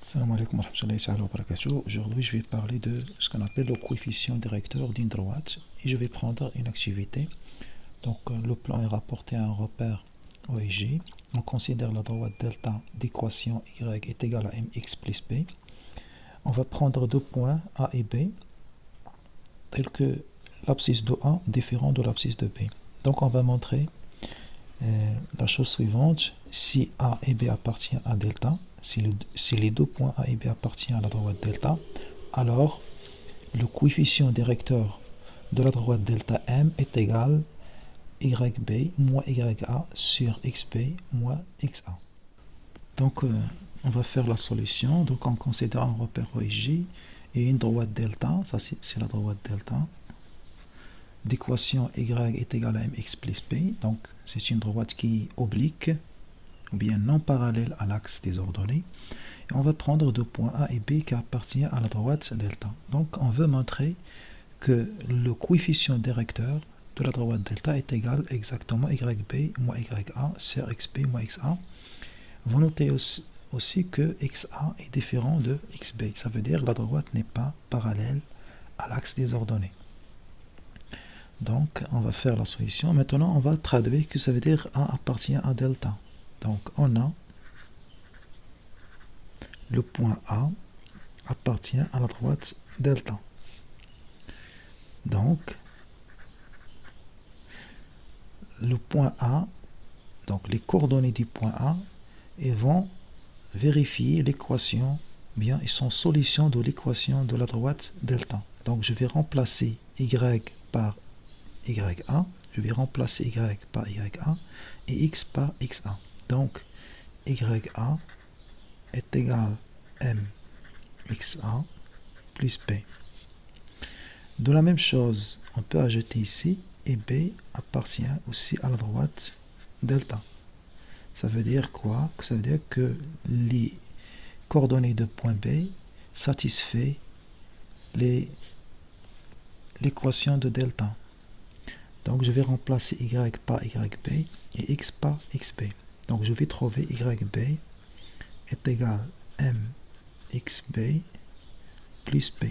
Salam alaikum wa rahmatullahi wa barakatuh. Aujourd'hui, je vais parler de ce qu'on appelle le coefficient directeur d'une droite et je vais prendre une activité. Donc, le plan est rapporté à un repère O et J. On considère la droite delta d'équation y est égale à mx plus b. On va prendre deux points A et B tels que l'abscisse de A différent de l'abscisse de B. Donc, on va montrer la chose suivante. Si A et B appartiennent à delta, si les deux points A et B appartiennent à la droite delta, alors le coefficient directeur de la droite delta M est égal à YB moins YA sur XB moins XA. Donc on va faire la solution. Donc on considère un repère OJ et une droite delta, ça c'est la droite delta, d'équation Y est égal à MX plus B. Donc c'est une droite qui est oblique ou bien non parallèle à l'axe des ordonnées. Et on va prendre deux points A et B qui appartiennent à la droite delta. Donc on veut montrer que le coefficient directeur de la droite delta est égal exactement YB moins YA sur XB moins XA. Vous notez aussi que XA est différent de XB. Ça veut dire que la droite n'est pas parallèle à l'axe des ordonnées. Donc on va faire la solution. Maintenant on va traduire que ça veut dire A appartient à delta. Donc on a le point A appartient à la droite delta. Donc le point A, donc les coordonnées du point A, ils vont vérifier l'équation, bien ils sont solution de l'équation de la droite delta. Donc je vais remplacer Y par YA, je vais remplacer Y par YA et X par XA. Donc YA est égal à MXA plus B. De la même chose, on peut ajouter ici et B appartient aussi à la droite delta. Ça veut dire quoi? Ça veut dire que les coordonnées de point B satisfont l'équation de delta. Donc je vais remplacer Y par YB et X par XB. Donc je vais trouver YB est égal à MXB plus B.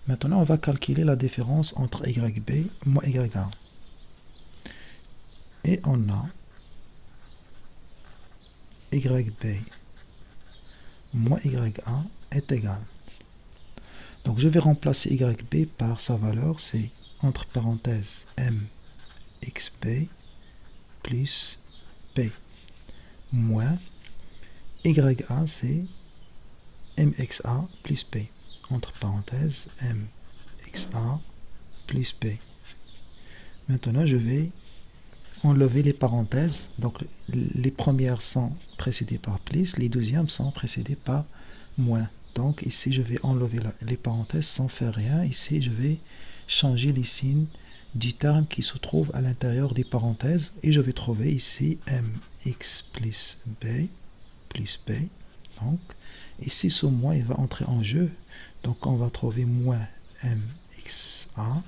Maintenant on va calculer la différence entre YB moins YA. Et on a YB moins YA est égal. Donc je vais remplacer YB par sa valeur, c'est entre parenthèses MXB plus B moins YA, c'est MXA plus B entre parenthèses MXA plus B. Maintenant je vais enlever les parenthèses. Donc les premières sont précédées par plus, les deuxièmes sont précédées par moins. Donc ici je vais enlever les parenthèses sans faire rien. Ici je vais changer les signes du terme qui se trouve à l'intérieur des parenthèses et je vais trouver ici mx plus b plus b. Donc ici ce moins il va entrer en jeu. Donc on va trouver moins mxa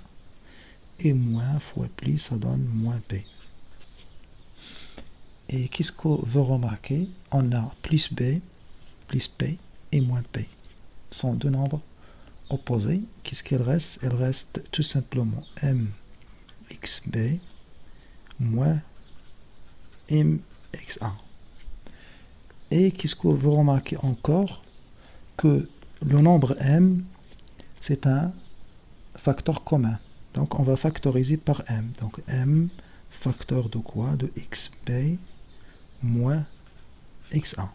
et moins fois plus ça donne moins b. Et qu'est-ce qu'on veut remarquer? On a plus p et moins p. Ce sont deux nombres opposés. Qu'est-ce qu'il reste? Il reste tout simplement mxb moins mxa. Et qu'est-ce qu'on veut remarquer encore? Que le nombre m, c'est un facteur commun. Donc on va factoriser par m. Donc m facteur de quoi? De xb moins xa.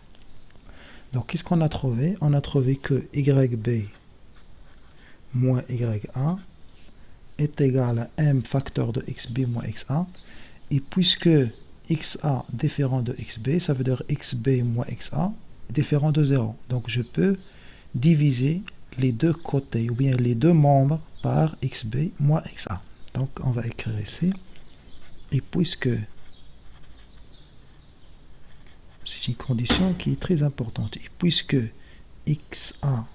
Donc qu'est-ce qu'on a trouvé? On a trouvé que YB moins YA est égal à m facteur de XB moins XA. Et puisque XA différent de XB, ça veut dire XB moins XA différent de 0. Donc je peux diviser les deux côtés, ou bien les deux membres, par XB moins XA. Donc on va écrire ici. Et puisque c'est une condition qui est très importante. Et puisque XA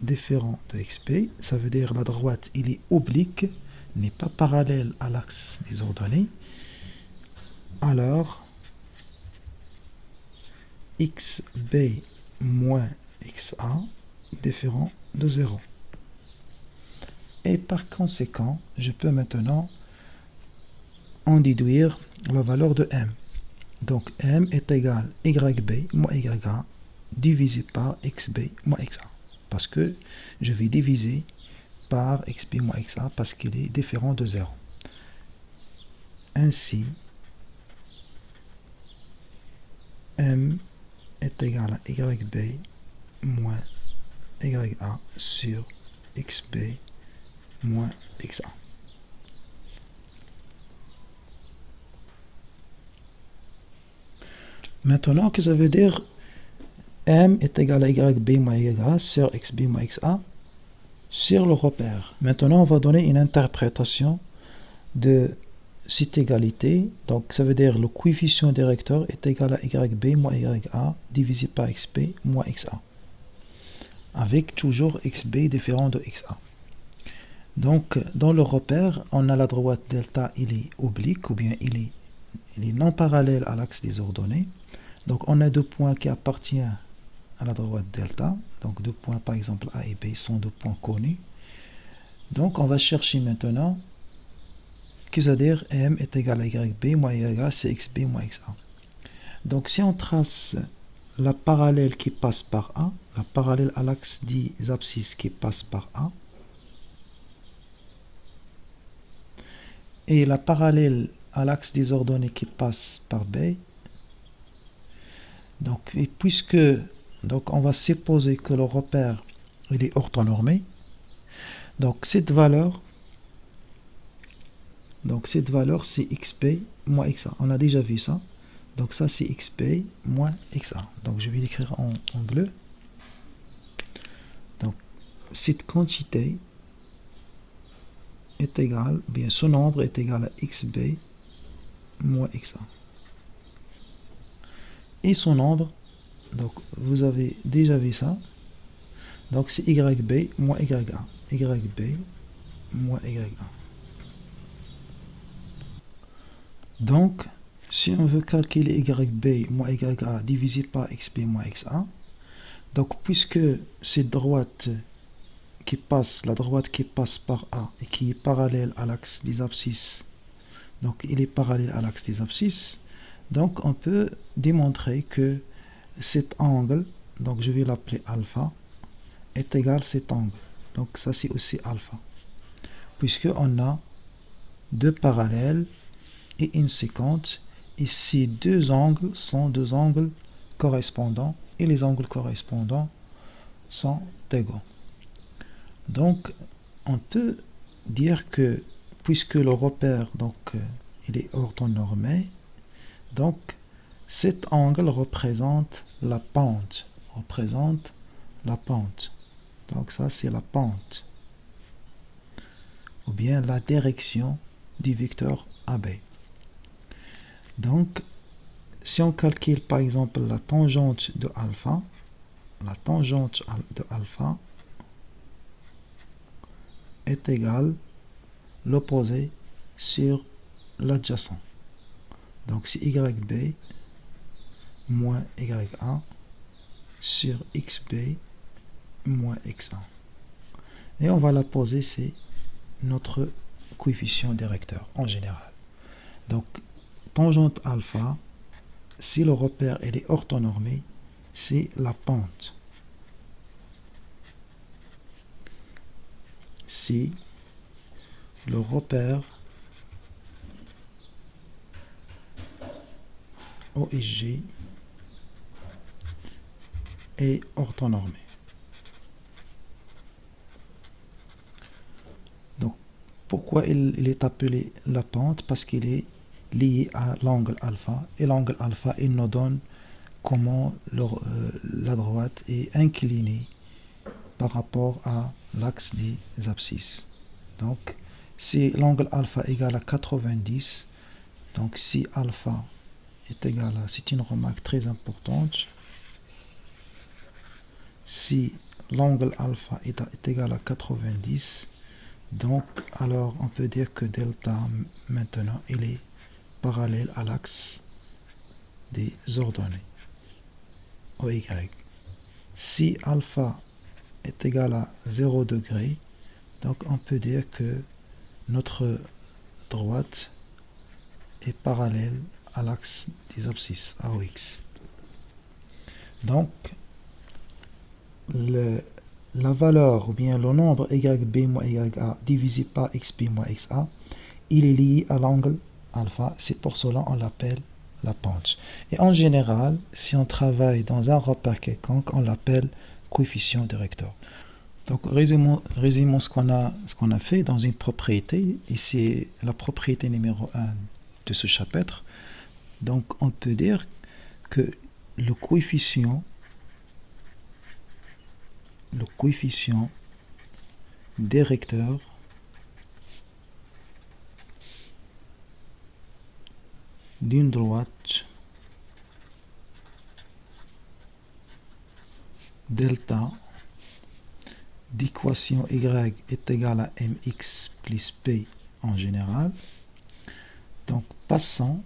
différent de XB, ça veut dire la droite il est oblique, n'est pas parallèle à l'axe des ordonnées, alors XB moins xa différent de 0. Et par conséquent, je peux maintenant en déduire la valeur de m. Donc m est égal à yb moins ya divisé par xb moins xa. Parce que je vais diviser par xb moins xa parce qu'il est différent de 0. Ainsi, m est égal à yb moins ya sur xb moins xa. Maintenant, que ça veut dire m est égal à yb moins ya sur xb moins xa sur le repère. Maintenant, on va donner une interprétation de cette égalité. Donc, ça veut dire le coefficient directeur est égal à yb moins ya divisé par xb moins xa. Avec toujours xb différent de xa. Donc, dans le repère, on a la droite delta, il est oblique, ou bien il est non parallèle à l'axe des ordonnées. Donc, on a deux points qui appartiennent à la droite delta. Donc, deux points, par exemple, A et B sont deux points connus. Donc, on va chercher maintenant, c'est-à-dire M est égal à YB moins YA, c'est XB moins XA. Donc, si on trace la parallèle qui passe par A, la parallèle à l'axe des abscisses qui passe par A, et la parallèle à l'axe des ordonnées qui passe par B, donc, et puisque donc on va supposer que le repère il est orthonormé, donc cette valeur c'est xp moins xa. On a déjà vu ça. Donc ça c'est xp moins xa. Donc je vais l'écrire en bleu. Donc cette quantité est égale, bien ce nombre est égal à xb moins xa. Et son nombre, donc vous avez déjà vu ça. Donc c'est yb moins ya. Yb moins ya. Donc, si on veut calculer yb moins ya divisé par xb moins xa, donc puisque cette droite la droite qui passe par A et qui est parallèle à l'axe des abscisses, donc il est parallèle à l'axe des abscisses, donc on peut démontrer que cet angle, donc je vais l'appeler alpha, est égal à cet angle. Donc ça c'est aussi alpha. Puisque on a deux parallèles et une séquente, et ces deux angles sont deux angles correspondants, et les angles correspondants sont égaux. Donc on peut dire que puisque le repère donc il est orthonormé, donc cet angle représente la pente, donc ça c'est la pente ou bien la direction du vecteur AB. Donc si on calcule par exemple la tangente de alpha, est égale l'opposé sur l'adjacent. Donc c'est yb moins ya sur xb moins xa. Et on va la poser, c'est notre coefficient directeur en général. Donc tangente alpha, si le repère elle est orthonormé, c'est la pente. Si le repère OSG est orthonormé. Donc pourquoi il est appelé la pente? Parce qu'il est lié à l'angle alpha, et l'angle alpha il nous donne comment la droite est inclinée par rapport à l'axe des abscisses. Donc si l'angle alpha égale à 90, donc si alpha est égal à, c'est une remarque très importante, si l'angle alpha est égal à 90, donc alors on peut dire que delta maintenant il est parallèle à l'axe des ordonnées OY. Si alpha est égal à 0 degré, donc on peut dire que notre droite est parallèle à l'axe des abscisses AOX. Donc, la valeur ou bien le nombre YB moins YA divisé par XB moins XA, il est lié à l'angle alpha. C'est pour cela qu'on l'appelle la pente. Et en général, si on travaille dans un repère quelconque, on l'appelle coefficient directeur. Donc, résumons ce qu'on a fait dans une propriété. Et c'est la propriété numéro 1 de ce chapitre. Donc, on peut dire que le coefficient directeur d'une droite delta d'équation y est égal à mx plus p en général. Donc,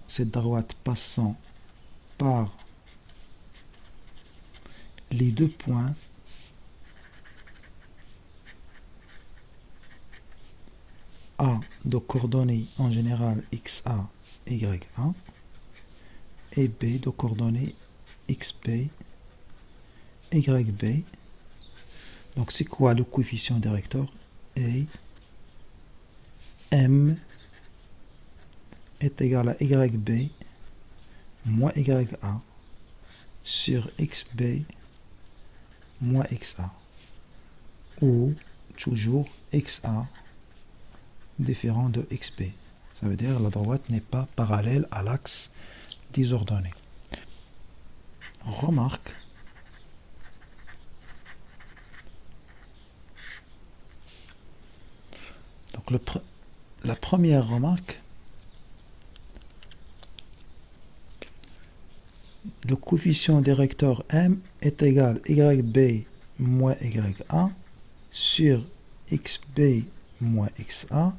cette droite passant par les deux points A de coordonnées en général xa, ya, et B de coordonnées xb, yb. Donc, c'est quoi le coefficient directeur? Et m est égal à yb moins ya sur xb moins xa, ou toujours xa différent de xb. Ça veut dire que la droite n'est pas parallèle à l'axe des ordonnées. Remarque, donc la première remarque, le coefficient directeur m est égal à yb moins ya sur xb moins xa.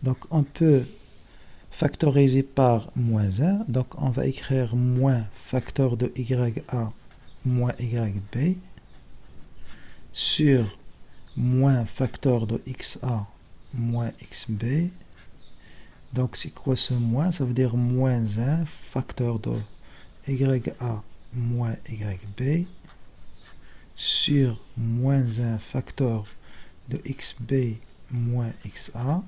Donc on peut factoriser par moins 1. Donc on va écrire moins facteur de ya moins yb sur moins facteur de xa moins xb. Donc c'est quoi ce moins? Ça veut dire moins 1 facteur de ya moins yb sur moins 1 facteur de xb moins xa.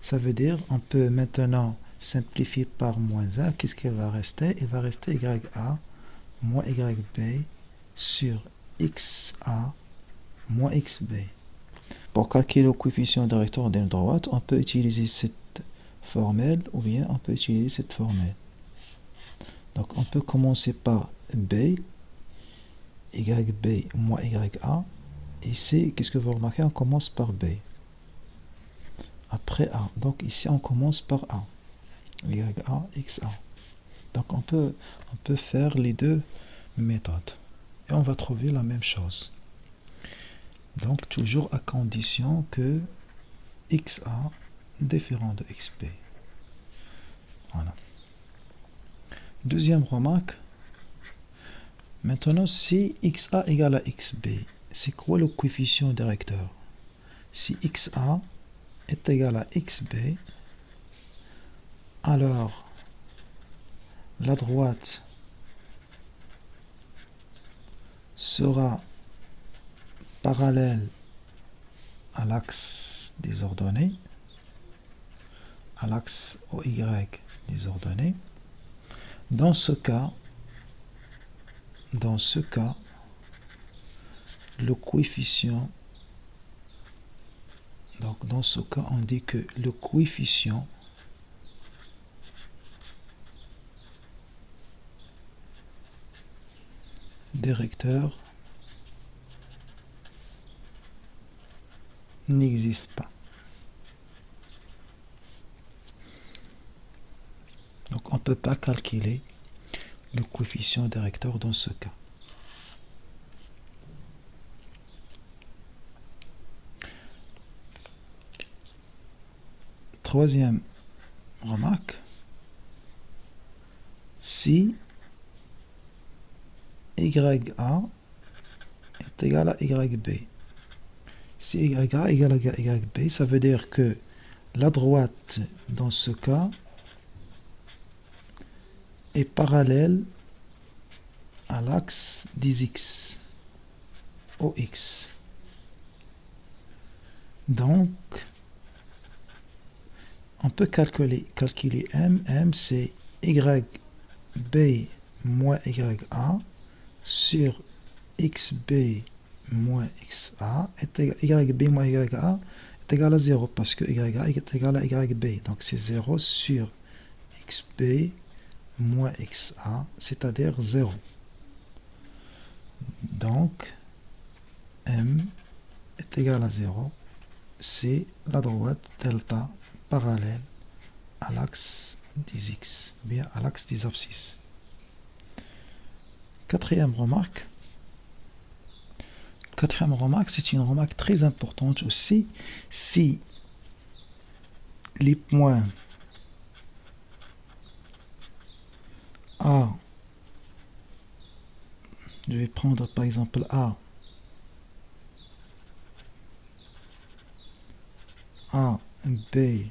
Ça veut dire on peut maintenant simplifier par moins 1. Qu'est-ce qu'il va rester? Il va rester ya moins yb sur xa moins xb. Pour calculer le coefficient directeur d'une droite, on peut utiliser cette formule ou bien on peut utiliser cette formule. Donc on peut commencer par b, yb moins ya. Ici, qu'est-ce que vous remarquez? On commence par b. Après a. Donc ici, on commence par a. Ya, xa. Donc on peut faire les deux méthodes. Et on va trouver la même chose. Donc toujours à condition que xa différent de xb. Voilà. Deuxième remarque. Maintenant, si xa égale à xb, c'est quoi le coefficient directeur? Si xa est égal à xb, alors la droite sera parallèle à l'axe des ordonnées, à l'axe OY des ordonnées. Dans ce cas, le coefficient, donc dans ce cas, on dit que le coefficient directeur n'existe pas. Donc on ne peut pas calculer le coefficient directeur dans ce cas. Troisième remarque, si ya est égal à YB. Si YA égale à YB, ça veut dire que la droite, dans ce cas, est parallèle à l'axe des X, OX. Donc, on peut calculer M. M, c'est YB moins YA sur XB moins XA YB moins YA est égal à 0 parce que YA est égal à YB. Donc c'est 0 sur XB moins XA, c'est-à-dire 0. Donc M est égal à 0. C'est la droite delta parallèle à l'axe des X, bien à l'axe des abscisses. Quatrième remarque, c'est une remarque très importante aussi. Si les points A, je vais prendre par exemple A, B et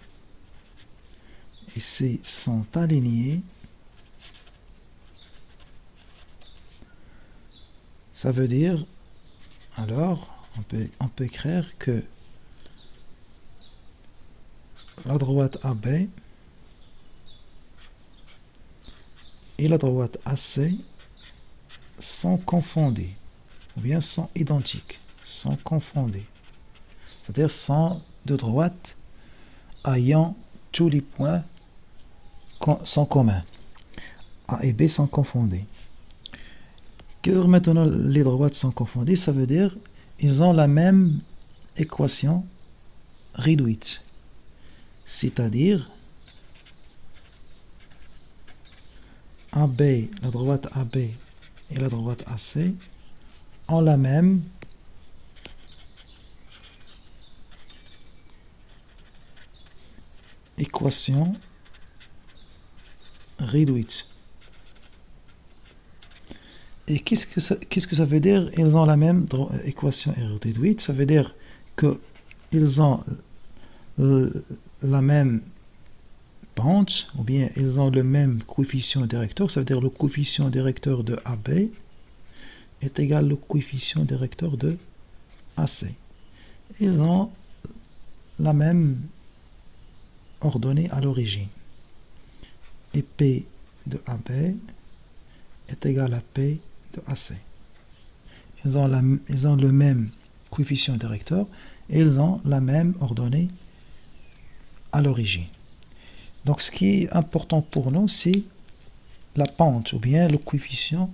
C sont alignés, ça veut dire, alors on peut écrire que la droite AB et la droite AC sont confondées, ou bien sont identiques, sont confondées. C'est-à-dire sont de droite ayant tous les points sont communs. A et B sont confondés. Que maintenant les droites sont confondues, ça veut dire ils ont la même équation réduite. C'est-à-dire AB, la droite AB et la droite AC ont la même équation réduite. Et qu'est-ce que ça veut dire? Ils ont la même équation réduite. Ça veut dire qu'ils ont la même pente, ou bien ils ont le même coefficient directeur. Ça veut dire le coefficient directeur de AB est égal au coefficient directeur de AC. Ils ont la même ordonnée à l'origine. Et P de AB est égal à P de AC. Ils ont le même coefficient directeur et ils ont la même ordonnée à l'origine. Donc ce qui est important pour nous, c'est la pente ou bien le coefficient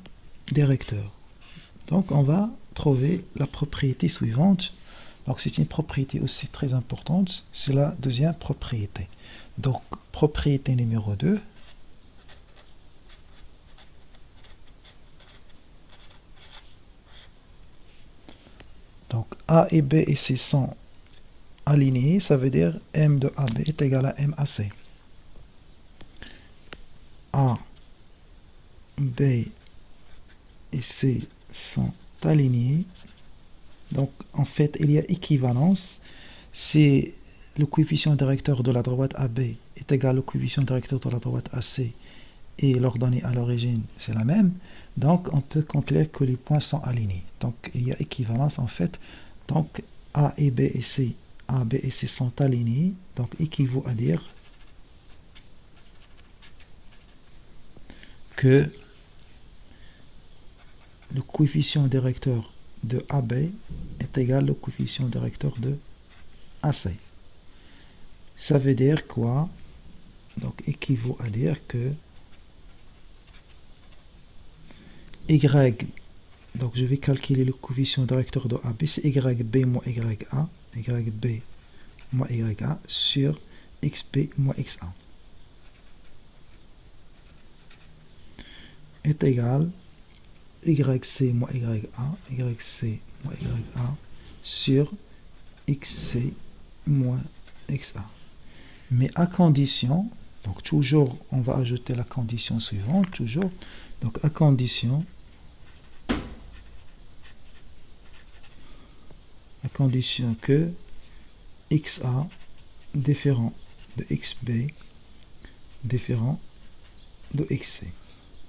directeur. Donc on va trouver la propriété suivante. Donc c'est une propriété aussi très importante, c'est la deuxième propriété. Donc propriété numéro 2. Donc A et B et C sont alignés, ça veut dire M de AB est égal à MAC. A, B et C sont alignés. Donc en fait il y a équivalence. C'est le coefficient directeur de la droite AB est égal au coefficient directeur de la droite AC et l'ordonnée à l'origine c'est la même. Donc on peut conclure que les points sont alignés. Donc il y a équivalence en fait. Donc A et B et C, A, B et C sont alignés. Donc équivaut à dire que le coefficient directeur de AB est égal au coefficient directeur de AC. Ça veut dire quoi? Donc équivaut à dire que Y, donc je vais calculer le coefficient directeur de AB, c'est YB moins YA, YB moins YA sur XB moins XA est égal YC moins YA, YC moins YA sur XC moins XA. Mais à condition, donc toujours on va ajouter la condition suivante, toujours, donc à condition à condition que XA différent de XB différent de XC.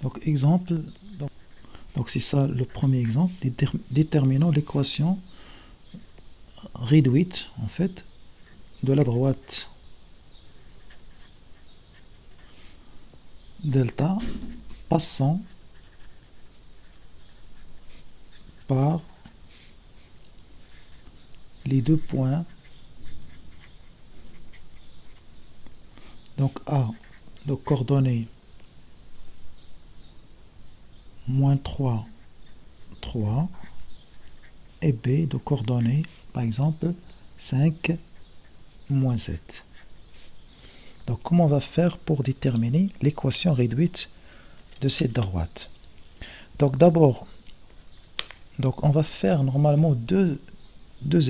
Donc exemple, donc c'est ça le premier exemple, déterminons l'équation réduite en fait de la droite delta passant par les deux points donc A de coordonnées -3, 3 et B de coordonnées par exemple 5, -7. Donc comment on va faire pour déterminer l'équation réduite de cette droite? Donc d'abord, donc on va faire normalement deux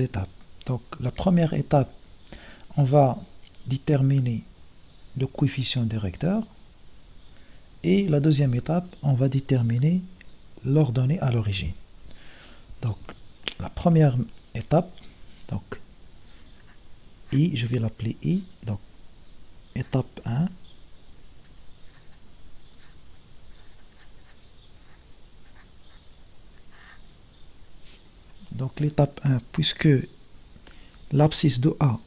étapes. Donc la première étape, on va déterminer le coefficient directeur, et la deuxième étape, on va déterminer l'ordonnée à l'origine. Donc la première étape, donc I, je vais l'appeler I, donc étape 1. Donc l'étape 1, puisque l'abscisse de A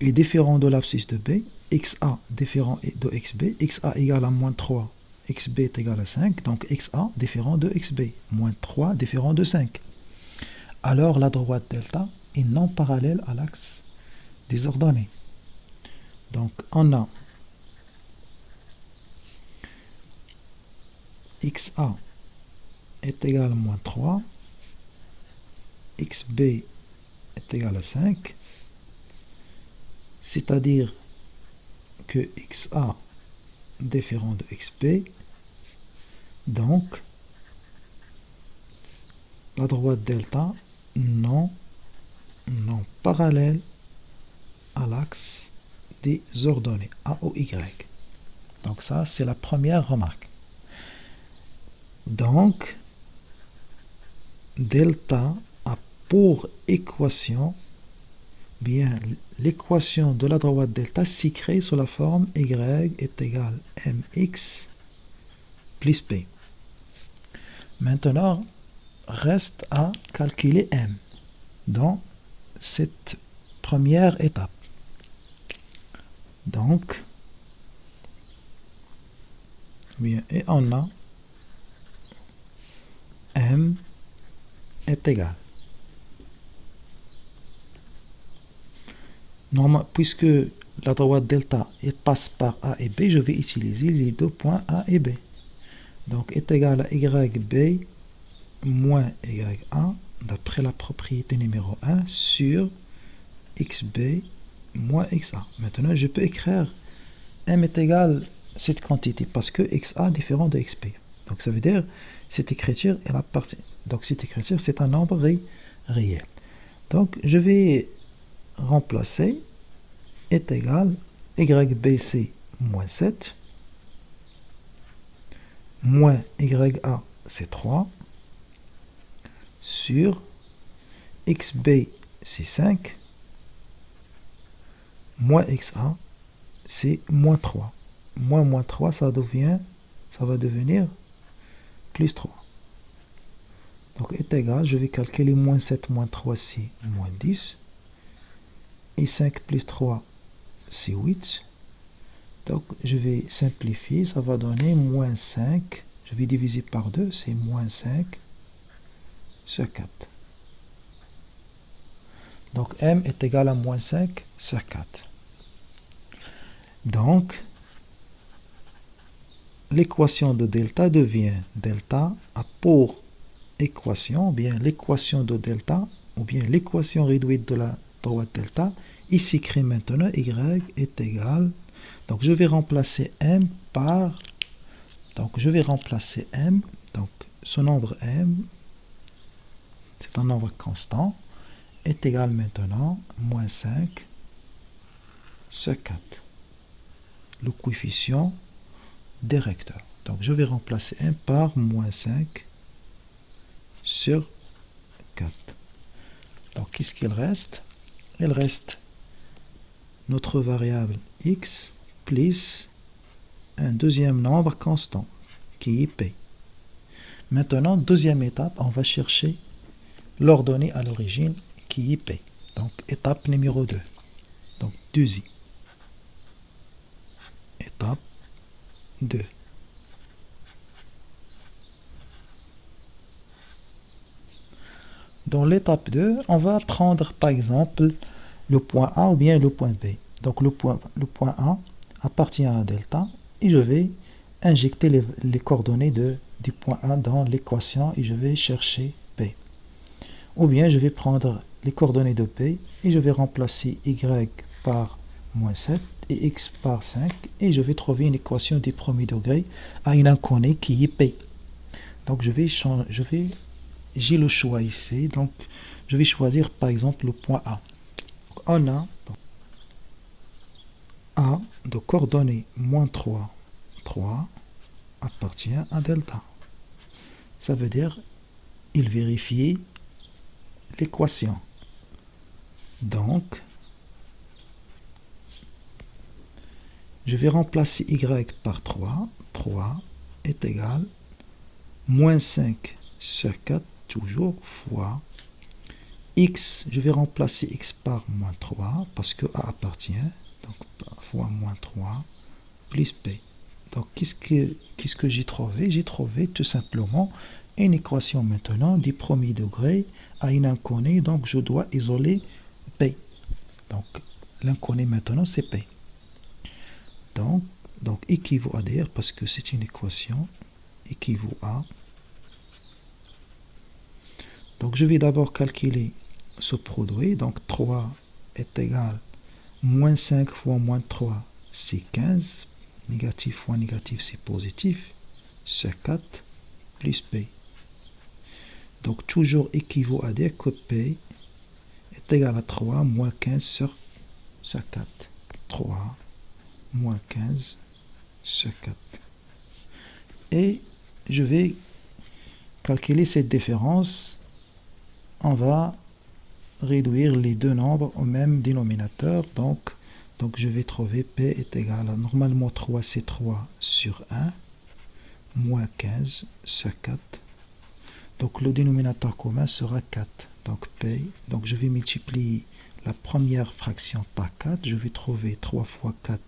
est différent de l'abscisse de B, XA différent de XB, XA égale à -3, XB est égal à 5, donc XA différent de XB, -3 différent de 5. Alors la droite delta est non parallèle à l'axe des ordonnées. Donc on a XA est égal à -3, XB est égal à 5, c'est-à-dire que XA différent de XB, donc la droite delta non parallèle à l'axe des ordonnées A ou Y. Donc ça, c'est la première remarque. Donc, delta a pour équation, bien, l'équation de la droite delta s'écrit sous la forme Y est égal à mx plus p. Maintenant, reste à calculer m dans cette première étape. Donc, bien, et on a m est égal. Normalement, puisque la droite delta passe par A et B, je vais utiliser les deux points A et B. Donc, est égal à YB moins YA, d'après la propriété numéro 1, sur XB moins XA. Maintenant, je peux écrire M est égal à cette quantité, parce que XA est différent de XB. Donc, ça veut dire, cette écriture est la partie. Donc, cette écriture, c'est un nombre réel. Donc, je vais remplacer est égal YBC moins 7 moins YA c'est 3 sur XB c'est 5 moins XA c'est moins 3. Moins 3 ça va devenir plus 3. Donc est égal, je vais calculer moins 7 moins 3 c'est moins 10. Et 5 plus 3 c'est 8. Donc je vais simplifier, ça va donner moins 5. Je vais diviser par 2, c'est moins 5 sur 4. Donc m est égal à moins 5 sur 4. Donc l'équation de delta devient delta a pour équation, bien l'équation de delta, ou bien l'équation réduite de la droite delta, il s'écrit maintenant y est égal, donc je vais remplacer m par, donc je vais remplacer m, donc ce nombre m, c'est un nombre constant, est égal maintenant moins 5 sur 4, le coefficient directeur. Donc je vais remplacer m par moins 5 sur 4. Donc, qu'est-ce qu'il reste? Il reste notre variable x plus un deuxième nombre constant qui est p. Maintenant, deuxième étape, on va chercher l'ordonnée à l'origine qui est p. Donc, étape numéro 2. Donc, 2i. Étape 2. Dans l'étape 2, on va prendre par exemple le point A ou bien le point B. Donc le point A appartient à delta et je vais injecter les coordonnées du point A dans l'équation et je vais chercher P. Ou bien je vais prendre les coordonnées de P et je vais remplacer Y par moins 7 et X par 5 et je vais trouver une équation du premier degré à une inconnue qui est P. Donc j'ai le choix ici, donc je vais choisir par exemple le point A. On a A de coordonnées moins 3, 3 appartient à delta. Ça veut dire il vérifie l'équation. Donc, je vais remplacer Y par 3. 3 est égal moins 5 sur 4, toujours, fois x, je vais remplacer x par moins 3, parce que A appartient, donc fois moins 3, plus P. Donc, qu'est-ce que j'ai trouvé? J'ai trouvé tout simplement une équation maintenant du premier degré à une inconnue, donc je dois isoler P. Donc, l'inconnu maintenant, c'est P. Donc, équivaut à dire, parce que c'est une équation, équivaut à... Donc, je vais d'abord calculer ce produit. Donc, 3 est égal moins 5 fois moins 3, c'est 15. Négatif fois négatif, c'est positif. C'est 4 plus P. Donc, toujours équivaut à dire que P est égal à 3 moins 15 sur 4. 3 moins 15 sur 4. Et je vais calculer cette différence. On va réduire les deux nombres au même dénominateur. Donc je vais trouver P est égal à, normalement 3 c'est 3 sur 1, moins 15 sur 4. Donc le dénominateur commun sera 4. Donc P, donc je vais multiplier la première fraction par 4. Je vais trouver 3 fois 4,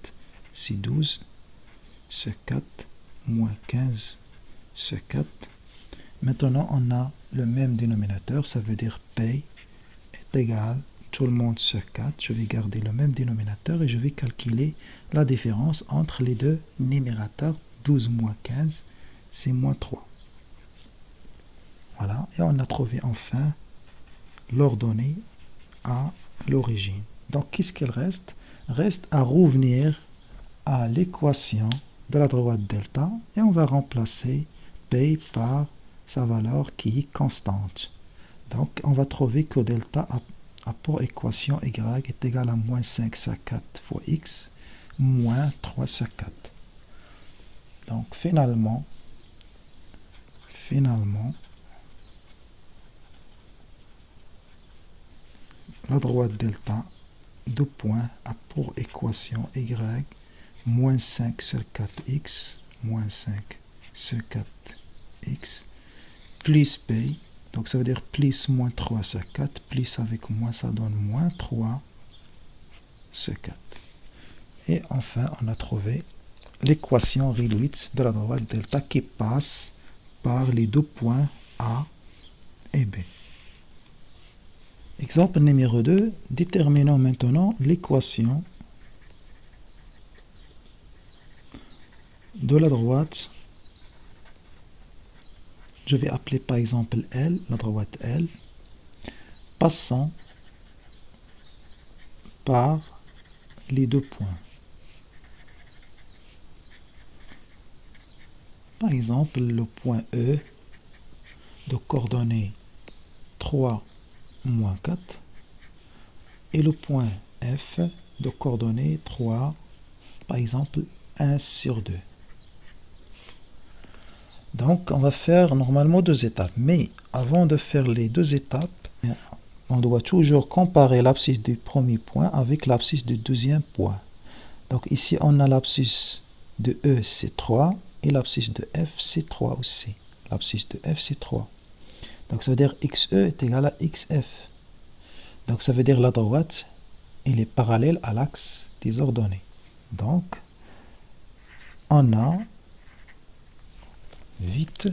c'est 12 sur 4, moins 15 sur 4. Maintenant on a le même dénominateur, ça veut dire P est égal tout le monde sur 4. Je vais garder le même dénominateur et je vais calculer la différence entre les deux numérateurs. 12 moins 15, c'est moins 3. Voilà, et on a trouvé enfin l'ordonnée à l'origine. Donc, qu'est-ce qu'il reste? Reste à revenir à l'équation de la droite delta et on va remplacer P par sa valeur qui est constante. Donc, on va trouver que delta a pour équation y est égal à moins 5 sur 4 fois x, moins 3 sur 4. Donc, finalement, la droite delta de point a pour équation y moins 5 sur 4x, moins 5 sur 4x, plus p. Donc ça veut dire plus moins 3 sur 4, plus avec moins, ça donne moins 3 sur 4. Et enfin, on a trouvé l'équation réduite de la droite delta qui passe par les deux points A et B. Exemple numéro 2, déterminons maintenant l'équation de la droite. Je vais appeler par exemple L, la droite L, passant par les deux points. Par exemple, le point E de coordonnées 3, moins 4 et le point F de coordonnées 3, par exemple 1 sur 2. Donc, on va faire normalement deux étapes. Mais avant de faire les deux étapes, on doit toujours comparer l'abscisse du premier point avec l'abscisse du deuxième point. Donc ici, on a l'abscisse de E, c'est 3, et l'abscisse de F, c'est 3 aussi. L'abscisse de F, c'est 3. Donc ça veut dire XE est égal à XF. Donc ça veut dire la droite, elle est parallèle à l'axe des ordonnées. Donc, on a vite,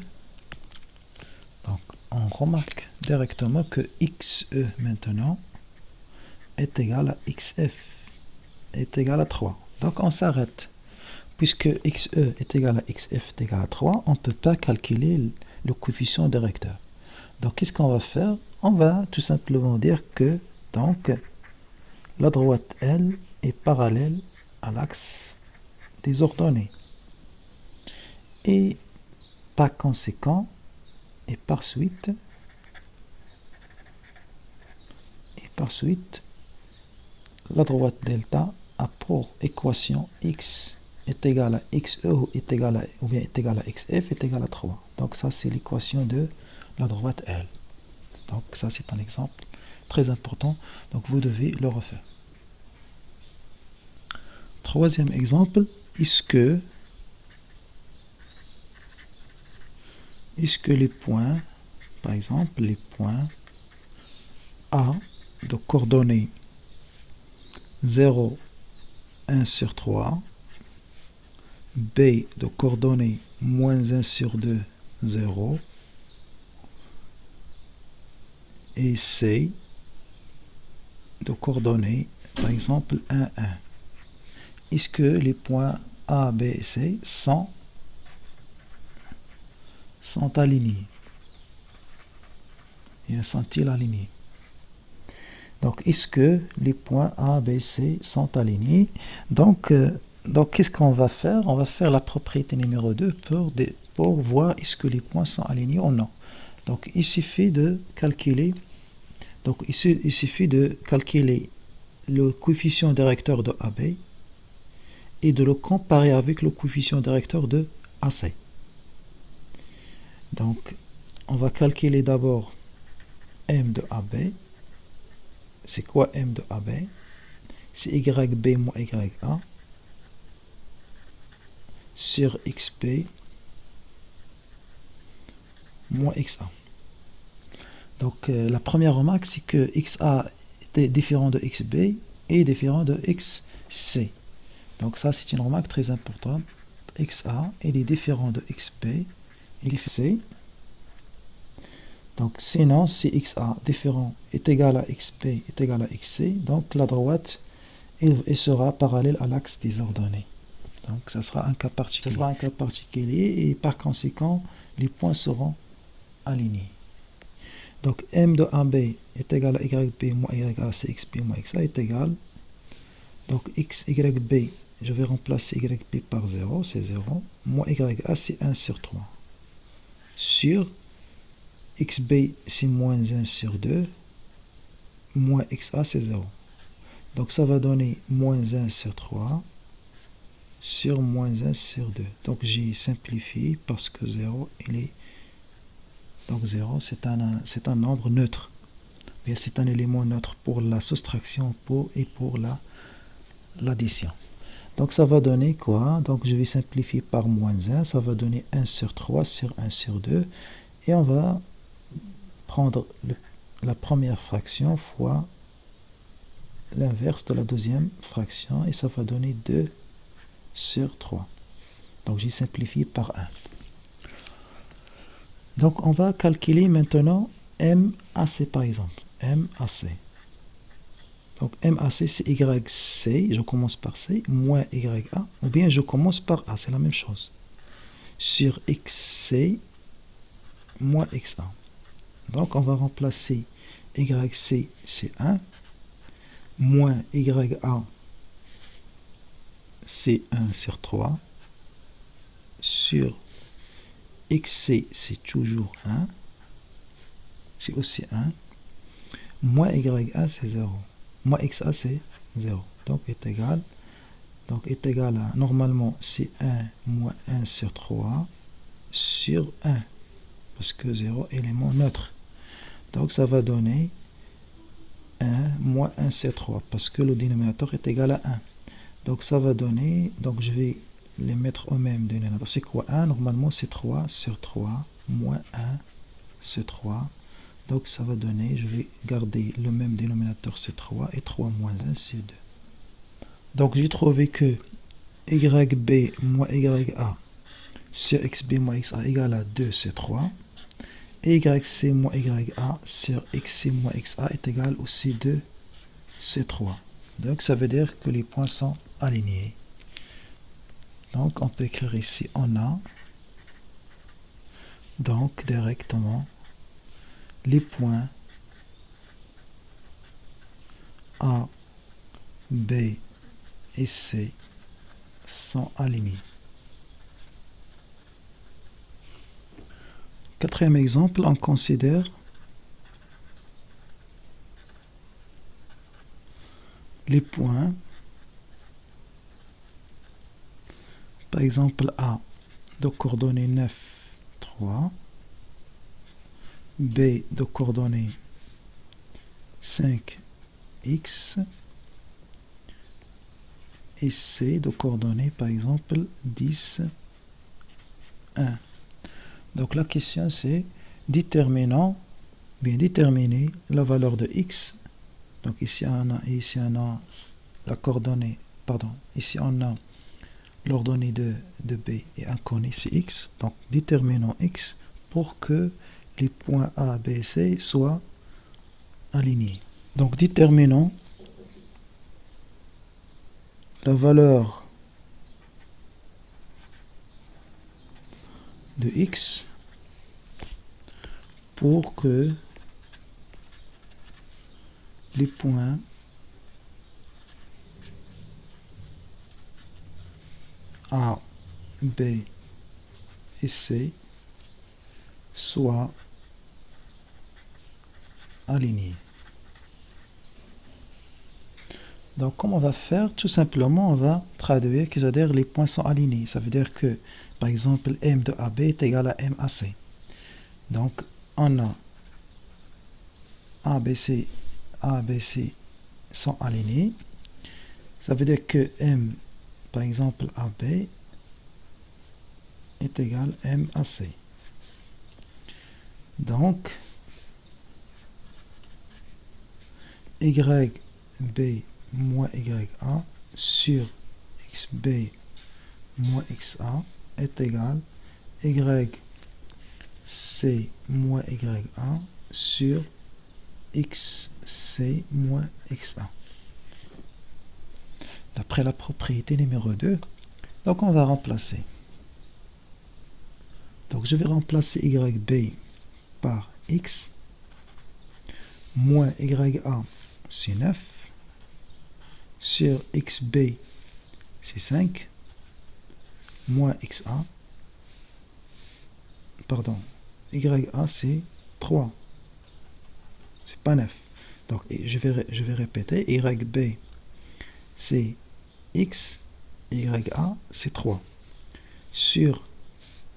donc on remarque directement que XE maintenant est égal à XF, est égal à 3. Donc on s'arrête. Puisque XE est égal à XF est égal à 3, on ne peut pas calculer le coefficient directeur. Donc qu'est-ce qu'on va faire? On va tout simplement dire que donc la droite L est parallèle à l'axe des ordonnées. Et par conséquent, et par suite, la droite delta a pour équation x est égal à xe ou bien est égal à xf est égal à 3. Donc ça c'est l'équation de la droite L. Donc ça c'est un exemple très important. Donc vous devez le refaire. Troisième exemple, est-ce que les points, par exemple les points A de coordonnées 0, 1 sur 3, B de coordonnées moins 1 sur 2, 0, et C de coordonnées, par exemple 1, 1. Est-ce que les points A, B et C sont alignés? Et sont-ils alignés? Donc, est-ce que les points A, B, C sont alignés? Donc qu'est-ce qu'on va faire? On va faire la propriété numéro 2 pour voir est-ce que les points sont alignés ou non. Donc, il suffit de calculer. Donc, il suffit de calculer le coefficient directeur de AB et de le comparer avec le coefficient directeur de AC. Donc, on va calculer d'abord M de AB. C'est quoi M de AB? C'est YB moins YA sur XB moins XA. Donc, la première remarque, c'est que XA est différent de XB et différent de XC. Donc, ça, c'est une remarque très importante. XA, il est différent de XB et XC. Donc, sinon, si XA différent est égal à XB est égal à XC, donc la droite elle sera parallèle à l'axe des ordonnées. Donc, ça sera un cas particulier et par conséquent, les points seront alignés. Donc, M de AB est égal à YB moins YA, c'est XB moins XA est égal. Donc, YB, je vais remplacer YB par 0, c'est 0. Moins YA, c'est 1 sur 3. Sur XB, c'est moins 1 sur 2. Moins XA, c'est 0. Donc, ça va donner moins 1 sur 3 sur moins 1 sur 2. Donc, j'ai simplifié parce que 0, il est... Donc, 0, c'est un nombre neutre. C'est un élément neutre pour la soustraction et pour l'addition. Donc, ça va donner quoi? Donc, je vais simplifier par moins 1. Ça va donner 1 sur 3 sur 1 sur 2. Et on va prendre la première fraction fois l'inverse de la deuxième fraction. Et ça va donner 2 sur 3. Donc, j'ai simplifié par 1. Donc, on va calculer maintenant MAC par exemple. MAC. Donc, MAC, c'est YC. Je commence par C, moins YA. Ou bien je commence par A, c'est la même chose. Sur XC, moins XA. Donc, on va remplacer YC, c'est 1. Moins YA, c'est 1 sur 3. Sur XC, c'est toujours 1. C'est aussi 1. Moins YA, c'est 0. Moins XA, c'est 0. Donc, est égal. Donc, est égal à, normalement, c'est 1 moins 1 sur 3 sur 1. Parce que 0 élément neutre. Donc, ça va donner 1 moins 1 c'est 3 parce que le dénominateur est égal à 1. Donc ça va donner, donc je vais les mettre au même dénominateur. C'est quoi 1? Normalement c'est 3 sur 3 moins 1 c'est 3. Donc ça va donner, je vais garder le même dénominateur c'est 3 et 3 moins 1 c'est 2. Donc j'ai trouvé que YB moins YA sur XB moins XA égale à 2 c'est 3. Et YC moins YA sur XC moins XA est égal aussi 2 c'est 3. Donc ça veut dire que les points sont alignés. Donc on peut écrire ici on a donc directement les points A, B et C sont alignés. Quatrième exemple, on considère les points, par exemple A de coordonnées 9, 3, B de coordonnées 5, X, et C de coordonnées par exemple 10, 1. Donc la question c'est déterminer la valeur de X. Donc ici on a la coordonnée, pardon, ici on a l'ordonnée de B et inconnu c'est X. Donc déterminons X pour que les points A, B, C soient alignés. Donc déterminons la valeur de X pour que les points A, B et C soient alignés. Donc, comment on va faire? Tout simplement, on va traduire, c'est-à-dire les points sont alignés. Ça veut dire que, par exemple, M de AB est égal à M AC. Donc, on a ABC sont alignés. Ça veut dire que M, par exemple, AB est égal à M AC. Donc, YB moins YA sur XB moins XA est égal à YC moins YA sur XC moins XA. D'après la propriété numéro 2, donc on va remplacer. Donc je vais remplacer YB par X moins YA c'est 9 sur XB c'est 5 moins XA, pardon, YA c'est 3, c'est pas 9. Donc je vais répéter, YB c'est X, YA c'est 3 sur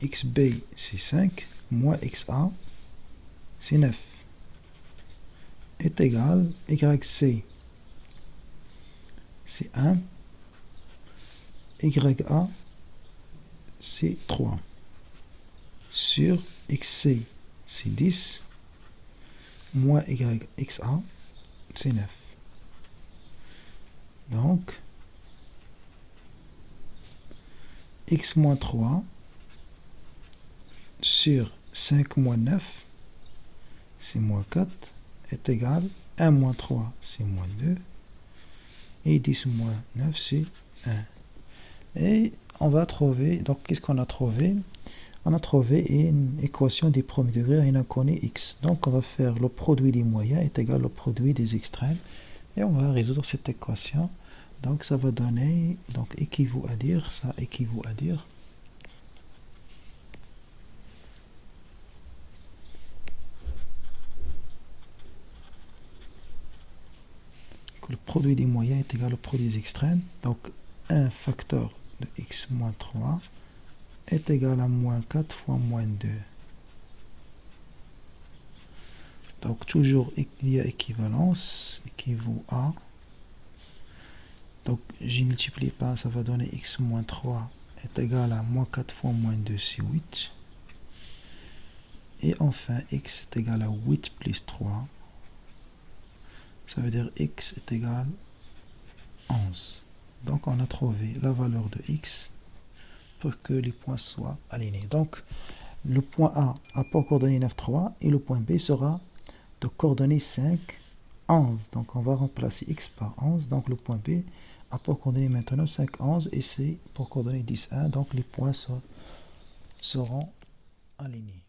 XB c'est 5 moins XA c'est 9 est égal à YC c'est 1, YA c'est 3 sur XC c'est 10 moins YXA c'est 9. Donc X moins 3 sur 5 moins 9 c'est moins 4 est égal à 1 moins 3 c'est moins 2 et 10 moins 9 c'est 1. Et on va trouver, donc qu'est-ce qu'on a trouvé? On a trouvé une équation du premier degré à une inconnue x. Donc on va faire le produit des moyens est égal au produit des extrêmes et on va résoudre cette équation. Donc ça va donner, donc équivaut à dire, ça équivaut à dire que le produit des moyens est égal au produit des extrêmes. Donc 1 facteur de x moins 3 est égal à moins 4 fois moins 2. Donc toujours il y a équivalence, équivaut à. Donc j'ai multiplié par, ça va donner x moins 3 est égal à moins 4 fois moins 2, c'est 8. Et enfin x est égal à 8 plus 3. Ça veut dire x est égal à 11. Donc on a trouvé la valeur de x pour que les points soient alignés. Donc le point A a pour coordonnée 9, 3 et le point B sera de coordonnées 5, 11. Donc on va remplacer x par 11. Donc le point B a pour coordonnées maintenant 5, 11 et C pour coordonnées 10, 1. Donc les points seront alignés.